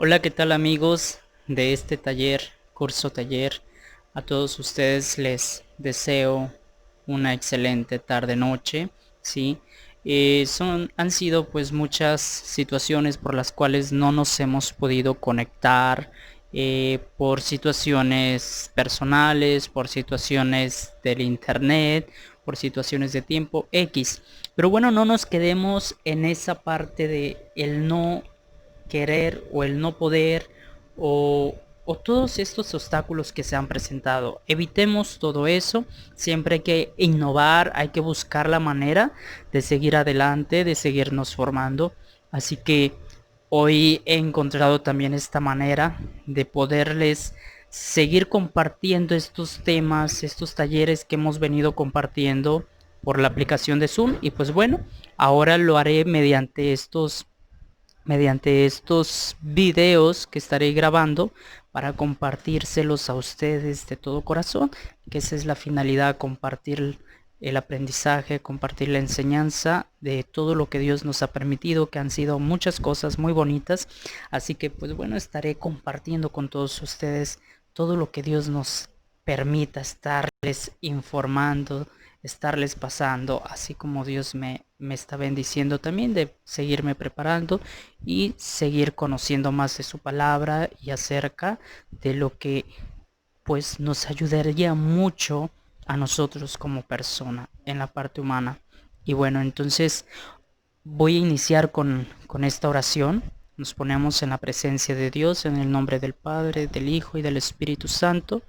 Hola, ¿qué tal amigos de este curso taller? A todos ustedes les deseo una excelente tarde-noche, ¿sí? Han sido pues muchas situaciones por las cuales no nos hemos podido conectar, por situaciones personales, por situaciones del internet, por situaciones de tiempo X. Pero bueno, no nos quedemos en esa parte de el no querer o el no poder o todos estos obstáculos que se han presentado. Evitemos todo eso. Siempre hay que innovar, hay que buscar la manera de seguir adelante, de seguirnos formando. Así que hoy he encontrado también esta manera de poderles seguir compartiendo estos temas, estos talleres que hemos venido compartiendo por la aplicación de Zoom. Y pues bueno, ahora lo haré mediante estos videos que estaré grabando para compartírselos a ustedes de todo corazón, que esa es la finalidad: compartir el aprendizaje, compartir la enseñanza de todo lo que Dios nos ha permitido, que han sido muchas cosas muy bonitas. Así que pues bueno, estaré compartiendo con todos ustedes todo lo que Dios nos permita estarles informando, estarles pasando, así como Dios me está bendiciendo también de seguirme preparando y seguir conociendo más de su palabra y acerca de lo que pues nos ayudaría mucho a nosotros como persona en la parte humana. Y bueno, entonces voy a iniciar con esta oración. Nos ponemos en la presencia de Dios, en el nombre del Padre, del Hijo y del Espíritu Santo.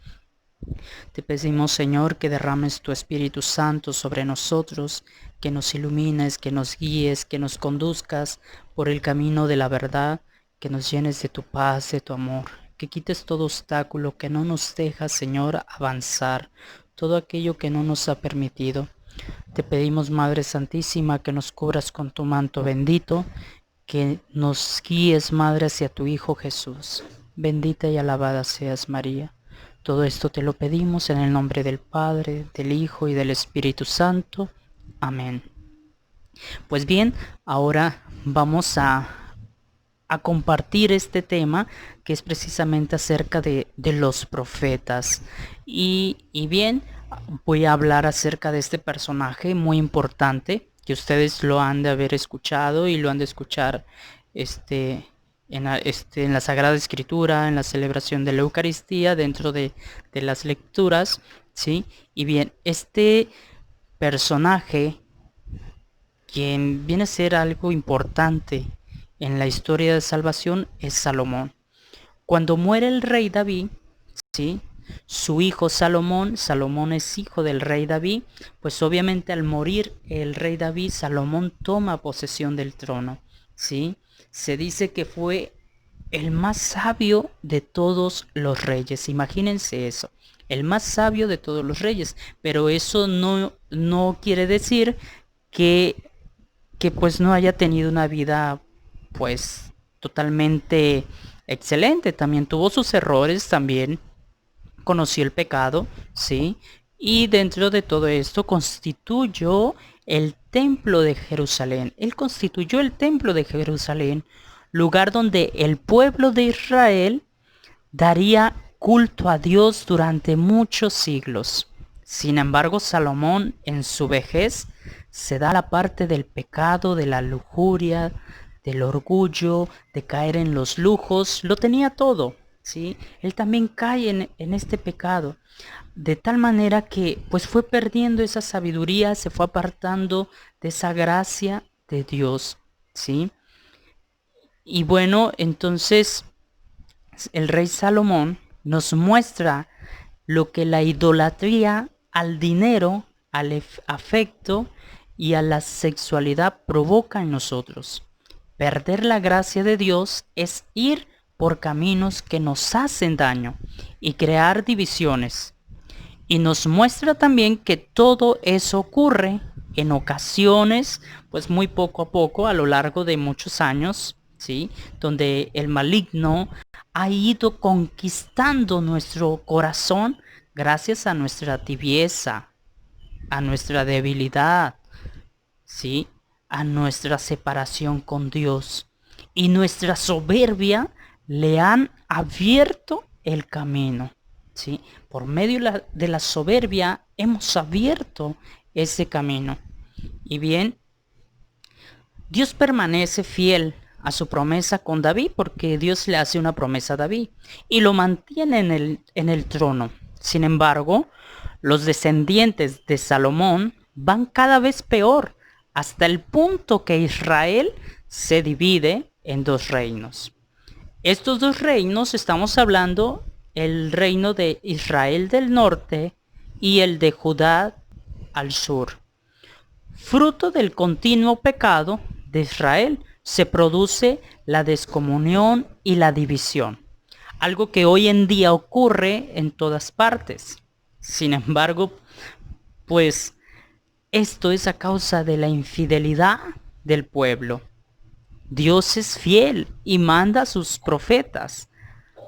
Te pedimos, Señor, que derrames tu Espíritu Santo sobre nosotros, que nos ilumines, que nos guíes, que nos conduzcas por el camino de la verdad, que nos llenes de tu paz, de tu amor, que quites todo obstáculo que no nos deja, Señor, avanzar, todo aquello que no nos ha permitido. Te pedimos, Madre Santísima, que nos cubras con tu manto bendito, que nos guíes, Madre, hacia tu Hijo Jesús. Bendita y alabada seas, María. Todo esto te lo pedimos en el nombre del Padre, del Hijo y del Espíritu Santo. Amén. Pues bien, ahora vamos a compartir este tema, que es precisamente acerca de los profetas. Y bien, voy a hablar acerca de este personaje muy importante, que ustedes lo han de haber escuchado y lo han de escuchar este, en la Sagrada Escritura, en la celebración de la Eucaristía, dentro de las lecturas, ¿sí? Y bien, este personaje, quien viene a ser algo importante en la historia de salvación, es Salomón. Cuando muere el rey David, ¿sí? Su hijo Salomón, Salomón es hijo del rey David, pues obviamente al morir el rey David, Salomón toma posesión del trono, ¿sí? Se dice que fue el más sabio de todos los reyes, imagínense eso, el más sabio de todos los reyes, pero eso no quiere decir que pues no haya tenido una vida pues totalmente excelente. También tuvo sus errores, también conoció el pecado, ¿sí? Y dentro de todo esto constituyó el templo de Jerusalén. Él constituyó el templo de Jerusalén, lugar donde el pueblo de Israel daría culto a Dios durante muchos siglos. Sin embargo, Salomón en su vejez se da la parte del pecado, de la lujuria, del orgullo, de caer en los lujos. Lo tenía todo, ¿sí? Él también cae en este pecado, de tal manera que pues fue perdiendo esa sabiduría, se fue apartando de esa gracia de Dios, ¿sí? Y bueno, entonces el rey Salomón nos muestra lo que la idolatría al dinero, al afecto y a la sexualidad provoca en nosotros. Perder la gracia de Dios es ir por caminos que nos hacen daño y crear divisiones. Y nos muestra también que todo eso ocurre en ocasiones, pues muy poco a poco, a lo largo de muchos años, ¿sí? Donde el maligno ha ido conquistando nuestro corazón gracias a nuestra tibieza, a nuestra debilidad, ¿sí? A nuestra separación con Dios. Y nuestra soberbia le han abierto el camino, ¿sí? Por medio de la soberbia hemos abierto ese camino. Y bien, Dios permanece fiel a su promesa con David porque Dios le hace una promesa a David y lo mantiene en el trono. Sin embargo, los descendientes de Salomón van cada vez peor hasta el punto que Israel se divide en dos reinos. Estos dos reinos, estamos hablando el reino de Israel del norte y el de Judá al sur. Fruto del continuo pecado de Israel se produce la descomunión y la división, algo que hoy en día ocurre en todas partes. Sin embargo, pues esto es a causa de la infidelidad del pueblo. Dios es fiel y manda a sus profetas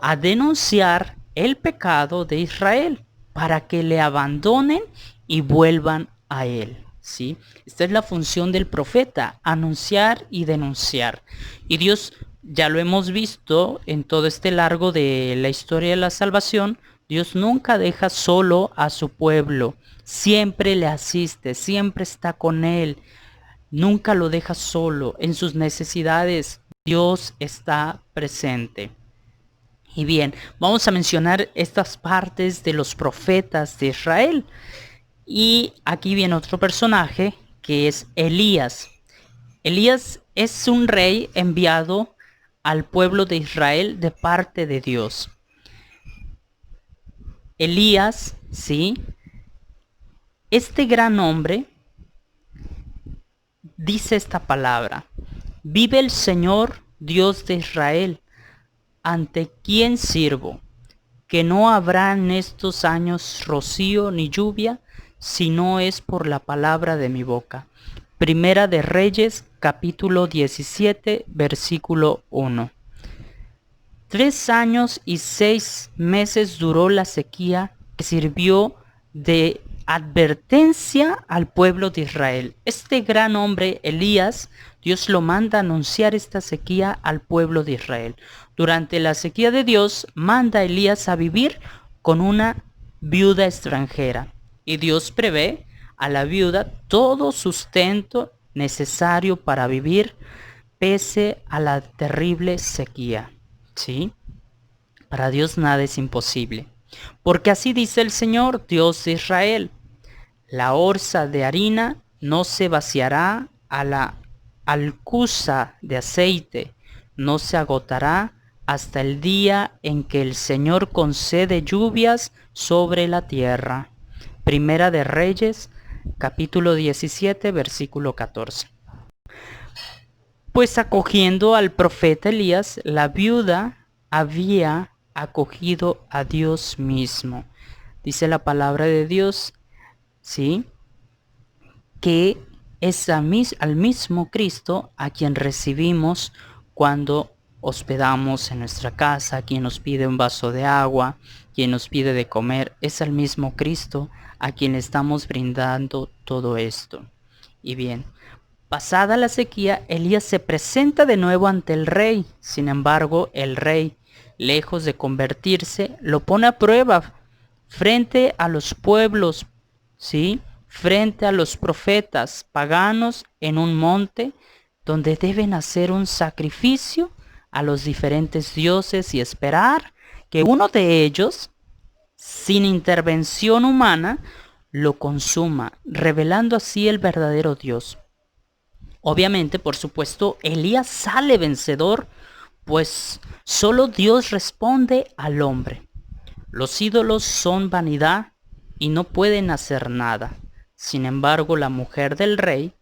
a denunciar el pecado de Israel para que le abandonen y vuelvan a él. ¿Sí? Esta es la función del profeta, anunciar y denunciar. Y Dios, ya lo hemos visto en todo este largo de la historia de la salvación, Dios nunca deja solo a su pueblo, siempre le asiste, siempre está con él, nunca lo deja solo. En sus necesidades Dios está presente. Y bien, vamos a mencionar estas partes de los profetas de Israel. Y aquí viene otro personaje que es Elías. Elías es un rey enviado al pueblo de Israel de parte de Dios. Elías, ¿sí? Este gran hombre dice esta palabra: vive el Señor Dios de Israel, ante quien sirvo, que no habrá en estos años rocío ni lluvia, si no es por la palabra de mi boca. Primera de Reyes, capítulo 17, versículo 1. 3 años y 6 meses duró la sequía que sirvió de advertencia al pueblo de Israel. Este gran hombre, Elías, Dios lo manda a anunciar esta sequía al pueblo de Israel. Durante la sequía de Dios, manda a Elías a vivir con una viuda extranjera. Y Dios prevé a la viuda todo sustento necesario para vivir pese a la terrible sequía. ¿Sí? Para Dios nada es imposible. Porque así dice el Señor, Dios de Israel: la orza de harina no se vaciará, a la alcuza de aceite no se agotará, hasta el día en que el Señor concede lluvias sobre la tierra. Primera de Reyes, capítulo 17, versículo 14. Pues acogiendo al profeta Elías, la viuda había acogido a Dios mismo. Dice la palabra de Dios, ¿sí?, que es al mismo Cristo a quien recibimos cuando hospedamos en nuestra casa, quien nos pide un vaso de agua, quien nos pide de comer. Es al mismo Cristo a quien estamos brindando todo esto. Y bien, pasada la sequía, Elías se presenta de nuevo ante el rey. Sin embargo, el rey, lejos de convertirse, lo pone a prueba frente a los pueblos, ¿sí?, frente a los profetas paganos en un monte donde deben hacer un sacrificio a los diferentes dioses y esperar que uno de ellos, sin intervención humana, lo consuma, revelando así el verdadero Dios. Obviamente, por supuesto, Elías sale vencedor, pues solo Dios responde al hombre. Los ídolos son vanidad y no pueden hacer nada. Sin embargo, la mujer del rey,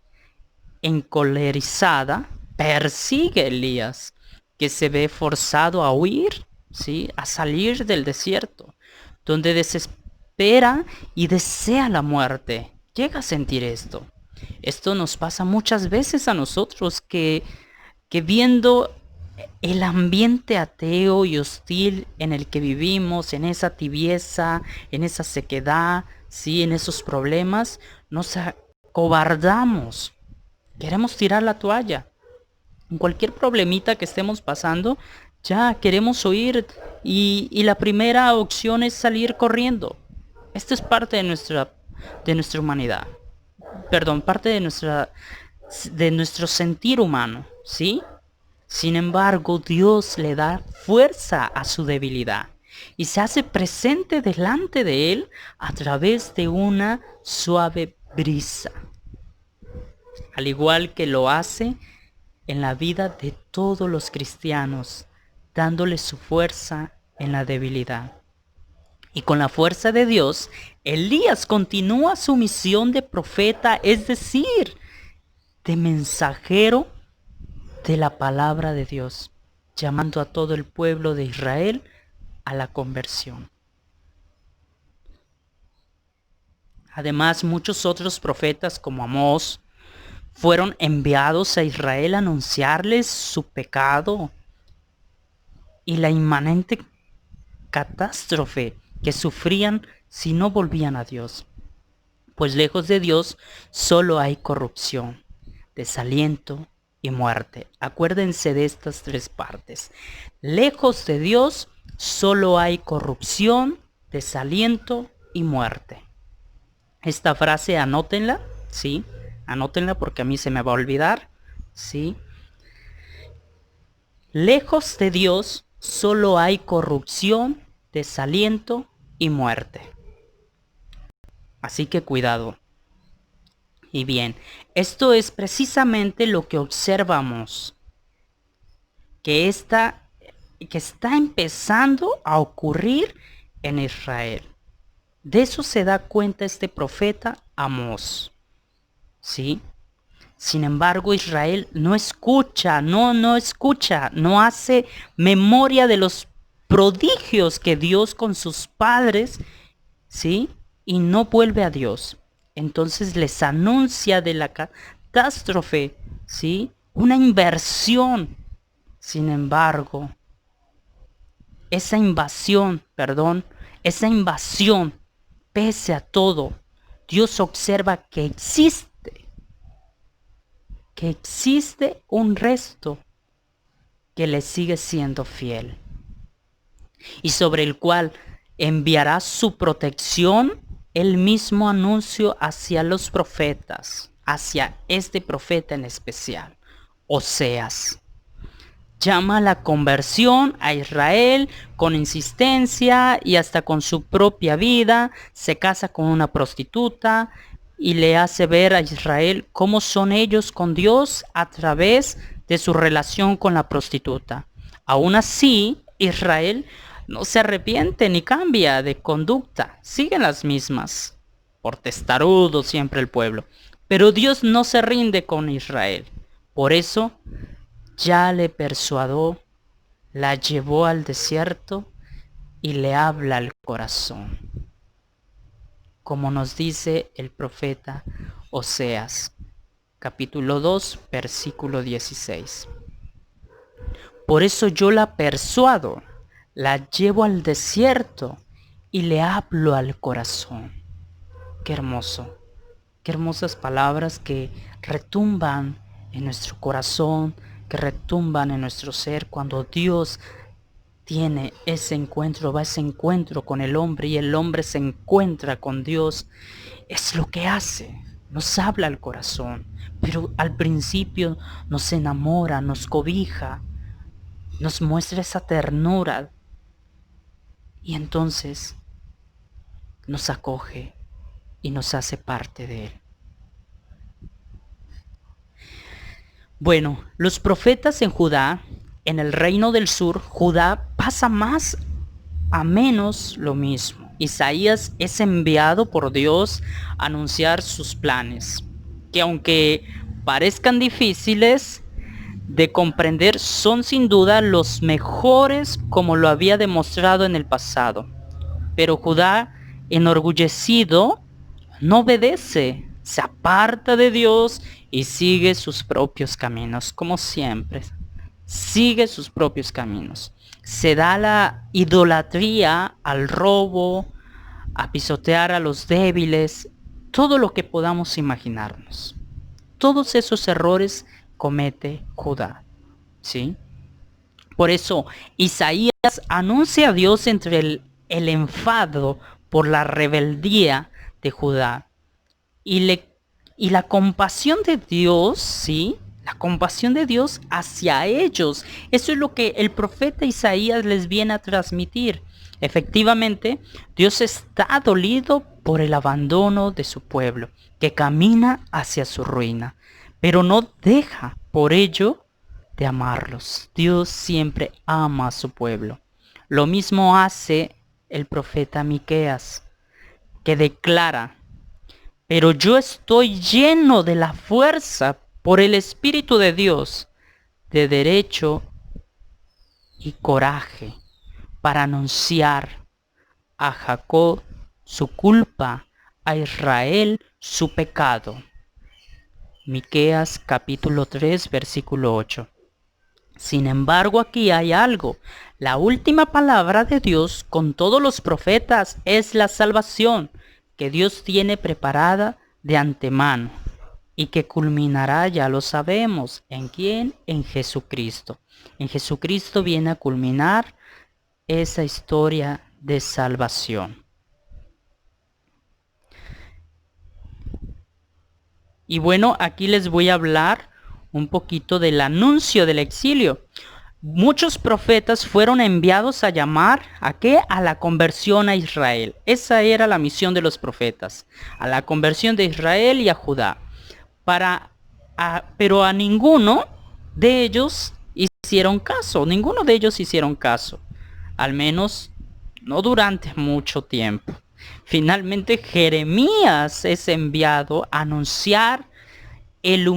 encolerizada, persigue a Elías, que se ve forzado a huir, ¿sí?, a salir del desierto, donde desespera y desea la muerte. Llega a sentir esto. Esto nos pasa muchas veces a nosotros, que viendo el ambiente ateo y hostil en el que vivimos, en esa tibieza, en esa sequedad, ¿sí?, en esos problemas, nos acobardamos. Queremos tirar la toalla. En cualquier problemita que estemos pasando, Ya queremos huir y la primera opción es salir corriendo. Esto es parte de nuestra humanidad. Perdón, parte de nuestro sentir humano, ¿sí? Sin embargo, Dios le da fuerza a su debilidad y se hace presente delante de él a través de una suave brisa, al igual que lo hace en la vida de todos los cristianos, dándole su fuerza en la debilidad. Y con la fuerza de Dios, Elías continúa su misión de profeta, es decir, de mensajero de la palabra de Dios, llamando a todo el pueblo de Israel a la conversión. Además, muchos otros profetas como Amós fueron enviados a Israel a anunciarles su pecado y la inmanente catástrofe que sufrían si no volvían a Dios. Pues lejos de Dios solo hay corrupción, desaliento y muerte. Acuérdense de estas tres partes. Lejos de Dios solo hay corrupción, desaliento y muerte. Esta frase anótenla, ¿sí? Anótenla porque a mí se me va a olvidar, ¿sí? Lejos de Dios solo hay corrupción, desaliento y muerte. Así que cuidado. Y bien, esto es precisamente lo que observamos, que está empezando a ocurrir en Israel. De eso se da cuenta este profeta Amós, ¿sí? Sin embargo, Israel no escucha, no escucha, no hace memoria de los prodigios que Dios con sus padres, ¿sí? Y no vuelve a Dios. Entonces les anuncia de la catástrofe, ¿sí? Una inversión. Sin embargo, esa invasión, pese a todo, Dios observa que existe un resto que le sigue siendo fiel y sobre el cual enviará su protección. El mismo anuncio hacia los profetas, hacia este profeta en especial, Oseas. Llama a la conversión a Israel con insistencia y hasta con su propia vida. Se casa con una prostituta y le hace ver a Israel cómo son ellos con Dios a través de su relación con la prostituta. Aún así, Israel no se arrepiente ni cambia de conducta, siguen las mismas. Por testarudo siempre el pueblo. Pero Dios no se rinde con Israel. Por eso ya le persuadió, la llevó al desierto y le habla al corazón. Como nos dice el profeta Oseas, capítulo 2, versículo 16. Por eso yo la persuado, la llevo al desierto y le hablo al corazón. Qué hermoso, qué hermosas palabras que retumban en nuestro corazón, que retumban en nuestro ser cuando Dios tiene ese encuentro, va a ese encuentro con el hombre y el hombre se encuentra con Dios. Es lo que hace, nos habla al corazón, pero al principio nos enamora, nos cobija, nos muestra esa ternura y entonces nos acoge y nos hace parte de él. Bueno, los profetas en Judá, en el reino del sur, Judá pasa más a menos lo mismo. Isaías es enviado por Dios a anunciar sus planes, que aunque parezcan difíciles de comprender, son sin duda los mejores como lo había demostrado en el pasado. Pero Judá, enorgullecido, no obedece, se aparta de Dios y sigue sus propios caminos, como siempre. Sigue sus propios caminos. Se da la idolatría, al robo, a pisotear a los débiles, todo lo que podamos imaginarnos. Todos esos errores comete Judá, ¿sí? Por eso Isaías anuncia a Dios entre el enfado por la rebeldía de Judá y la compasión de Dios, ¿sí? La compasión de Dios hacia ellos. Eso es lo que el profeta Isaías les viene a transmitir. Efectivamente, Dios está dolido por el abandono de su pueblo, que camina hacia su ruina, pero no deja por ello de amarlos. Dios siempre ama a su pueblo. Lo mismo hace el profeta Miqueas, que declara: pero yo estoy lleno de la fuerza por el Espíritu de Dios, de derecho y coraje, para anunciar a Jacob su culpa, a Israel su pecado. Miqueas capítulo 3, versículo 8. Sin embargo, aquí hay algo. La última palabra de Dios con todos los profetas es la salvación que Dios tiene preparada de antemano y que culminará, ya lo sabemos, ¿en quién? En Jesucristo. En Jesucristo viene a culminar esa historia de salvación. Y bueno, aquí les voy a hablar un poquito del anuncio del exilio. Muchos profetas fueron enviados a llamar ¿a qué? A la conversión a Israel. Esa era la misión de los profetas, a la conversión de Israel y a Judá. Pero a ninguno de ellos hicieron caso, al menos no durante mucho tiempo. Finalmente Jeremías es enviado a anunciar el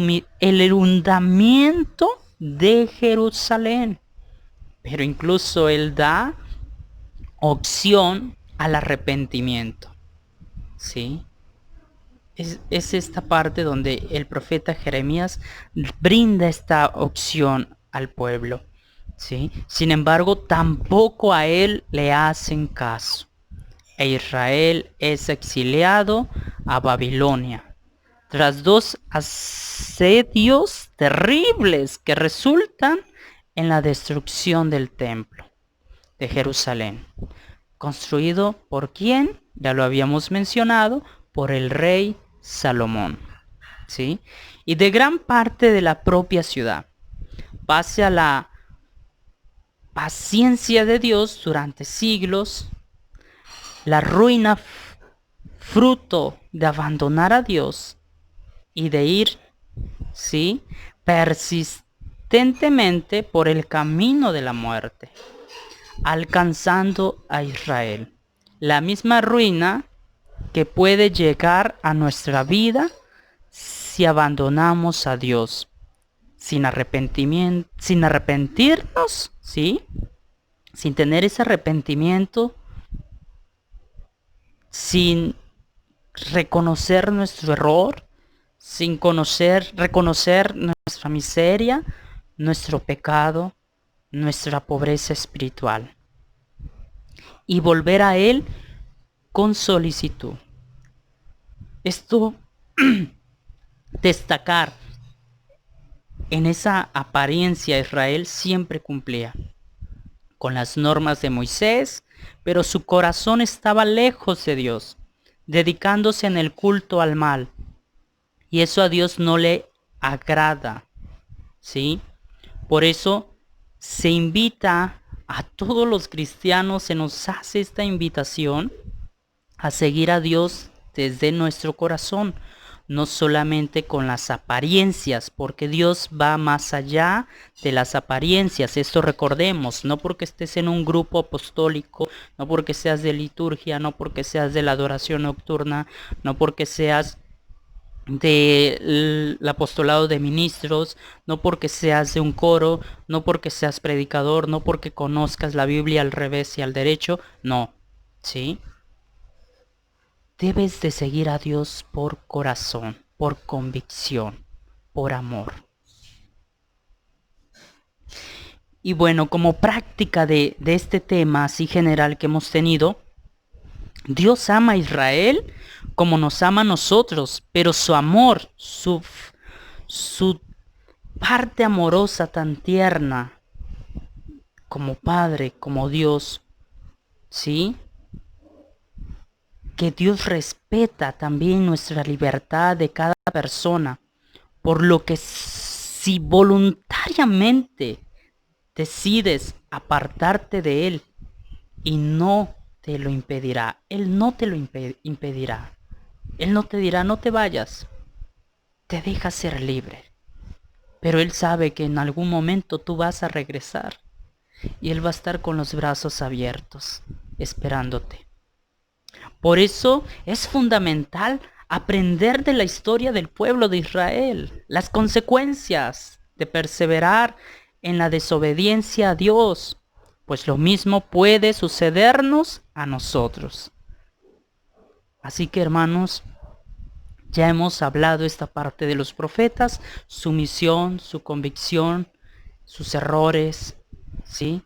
inundamiento de Jerusalén. Pero incluso él da opción al arrepentimiento. ¿Sí? Es esta parte donde el profeta Jeremías brinda esta opción al pueblo. ¿Sí? Sin embargo, tampoco a él le hacen caso. E Israel es exiliado a Babilonia tras 2 asedios terribles que resultan en la destrucción del templo de Jerusalén. ¿Construido por quién? Ya lo habíamos mencionado, por el rey Salomón. ¿Sí? Y de gran parte de la propia ciudad. Pese a la paciencia de Dios durante siglos, la ruina fruto de abandonar a Dios y de ir, ¿sí?, persistentemente por el camino de la muerte, alcanzando a Israel. La misma ruina que puede llegar a nuestra vida si abandonamos a Dios sin arrepentimiento, sin arrepentirnos, ¿sí? Sin tener ese arrepentimiento, sin reconocer nuestro error, sin reconocer nuestra miseria, nuestro pecado, nuestra pobreza espiritual, y volver a Él con solicitud. Esto destacar, en esa apariencia Israel siempre cumplía con las normas de Moisés, pero su corazón estaba lejos de Dios, dedicándose en el culto al mal. Y eso a Dios no le agrada, ¿sí? Por eso se invita a todos los cristianos, se nos hace esta invitación a seguir a Dios desde nuestro corazón, no solamente con las apariencias, porque Dios va más allá de las apariencias. Esto recordemos, no porque estés en un grupo apostólico, no porque seas de liturgia, no porque seas de la adoración nocturna, no porque seas del apostolado de ministros, no porque seas de un coro, no porque seas predicador, no porque conozcas la Biblia al revés y al derecho, no, ¿sí? Debes de seguir a Dios por corazón, por convicción, por amor. Y bueno, como práctica de este tema así general que hemos tenido, Dios ama a Israel como nos ama a nosotros, pero su amor, su parte amorosa tan tierna, como Padre, como Dios, ¿sí? Que Dios respeta también nuestra libertad de cada persona, por lo que si voluntariamente decides apartarte de Él y no te lo impedirá, Él no te lo impedirá, Él no te dirá no te vayas, te deja ser libre, pero Él sabe que en algún momento tú vas a regresar y Él va a estar con los brazos abiertos, esperándote. Por eso es fundamental aprender de la historia del pueblo de Israel, las consecuencias de perseverar en la desobediencia a Dios, pues lo mismo puede sucedernos a nosotros. Así que hermanos, ya hemos hablado esta parte de los profetas, su misión, su convicción, sus errores, ¿sí?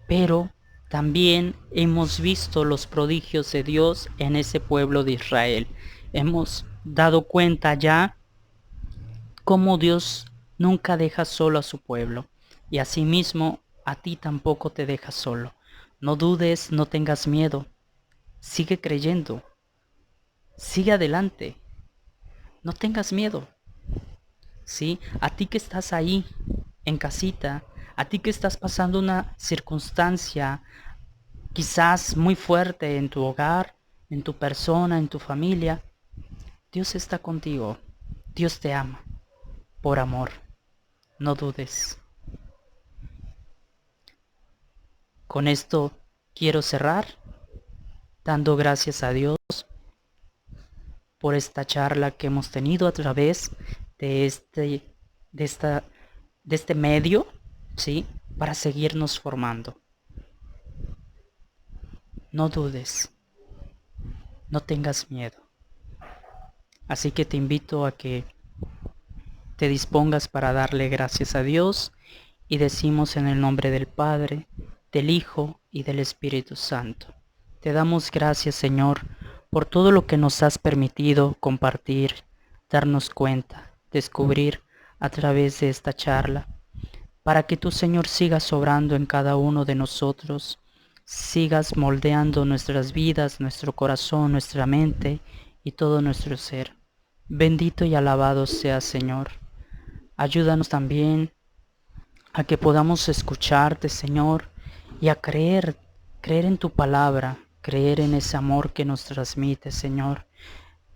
Pero también hemos visto los prodigios de Dios en ese pueblo de Israel. Hemos dado cuenta ya cómo Dios nunca deja solo a su pueblo. Y asimismo, a ti tampoco te deja solo. No dudes, no tengas miedo. Sigue creyendo. Sigue adelante. No tengas miedo. ¿Sí? A ti que estás ahí, en casita, a ti que estás pasando una circunstancia quizás muy fuerte en tu hogar, en tu persona, en tu familia, Dios está contigo. Dios te ama. Por amor. No dudes. Con esto quiero cerrar dando gracias a Dios por esta charla que hemos tenido a través de este medio, ¿sí? Para seguirnos formando. No dudes. No tengas miedo. Así que te invito a que te dispongas para darle gracias a Dios y decimos en el nombre del Padre, del Hijo y del Espíritu Santo. Te damos gracias, Señor, por todo lo que nos has permitido compartir, darnos cuenta, descubrir a través de esta charla, para que tú, Señor, sigas obrando en cada uno de nosotros, sigas moldeando nuestras vidas, nuestro corazón, nuestra mente y todo nuestro ser. Bendito y alabado seas, Señor. Ayúdanos también a que podamos escucharte, Señor, y a creer en tu palabra, creer en ese amor que nos transmite, Señor,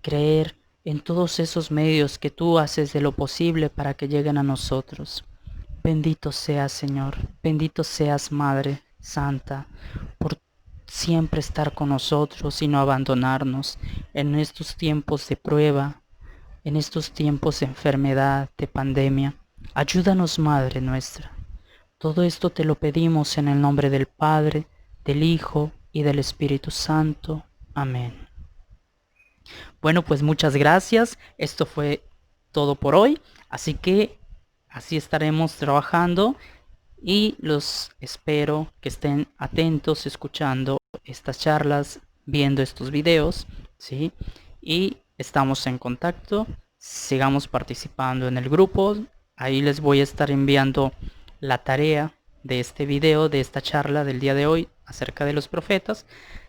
creer en todos esos medios que tú haces de lo posible para que lleguen a nosotros. Bendito seas, Señor, bendito seas, Madre Santa, por siempre estar con nosotros y no abandonarnos en estos tiempos de prueba, en estos tiempos de enfermedad, de pandemia. Ayúdanos, Madre nuestra. Todo esto te lo pedimos en el nombre del Padre, del Hijo y del Espíritu Santo. Amén. Bueno, pues muchas gracias. Esto fue todo por hoy. Así que así estaremos trabajando y los espero que estén atentos escuchando estas charlas, viendo estos videos, ¿sí? Y estamos en contacto. Sigamos participando en el grupo. Ahí les voy a estar enviando la tarea de este video, de esta charla del día de hoy acerca de los profetas,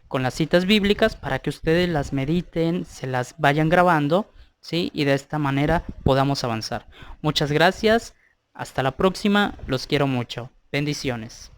con las citas bíblicas para que ustedes las mediten, se las vayan grabando, ¿sí? Y de esta manera podamos avanzar. Muchas gracias. Hasta la próxima. Los quiero mucho. Bendiciones.